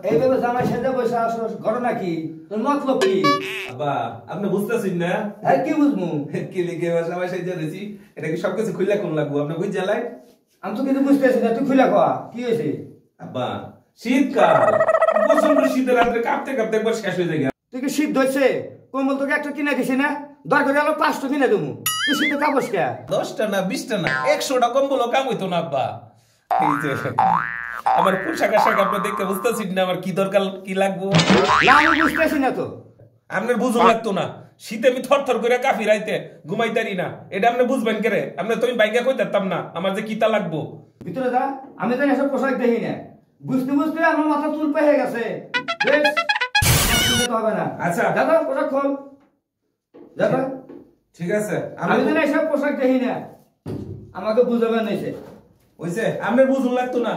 এইভাবে জামাই সাথে বসে আসো, ঘটনা কি? তোর মতলব কি? আব্বা আপনি বুঝতেছেন না? হ্যাঁ, কি বুঝবো? কি লিখে জামাই সাইজা দিছি, এটা কি সবকিছু খুইলা কোন লাগবো? আপনি বুঝ জ্বালাই? আমি তো কিছু বুঝতেছি না, তুই খুলে কয়া কি হয়েছে? আব্বা শীতকাল, প্রচন্ড শীতের রাত্রে কাঁপতে কাঁপতে একবার শেষ হয়ে যায়। তুই কি শীত ধরছে? কম্বল তোকে একটা কিনে দিছি না, দরকার আলো 5টা কিনে দেবো। তুই শীতে কাপড় কে? 10টা না 20টা না 100টা কম্বল কাম হইতো না আব্বা। এই যে আমার পোশাক আশাক আপনি দেখতে বুঝতেছেন না আমার কি দরকার কি লাগবো? না, আমি বুঝতেছি না তো। আপনার বুঝুন লাগতো না, শীতে আমি থর থর করে কাঁপি রাইতে ঘুমাইতারি না, এটা আপনি বুঝবেন কেরে? আপনি তো আমি বাইকে কই দিতাম না আমার যে কিতা লাগবো। ভিতরে যা, আমি তো এসব পোশাক দেখি না। বুঝতে বুঝতে আমার মাথা চুল পেয়ে গেছে। বেশ, বুঝতে হবে না। আচ্ছা দাদা পোশাক খোল। দাদা ঠিক আছে, আমি তো এসব পোশাক দেখি না, আমাকে বুঝাবেন না। হইছে আপনার বুঝুন লাগতো না।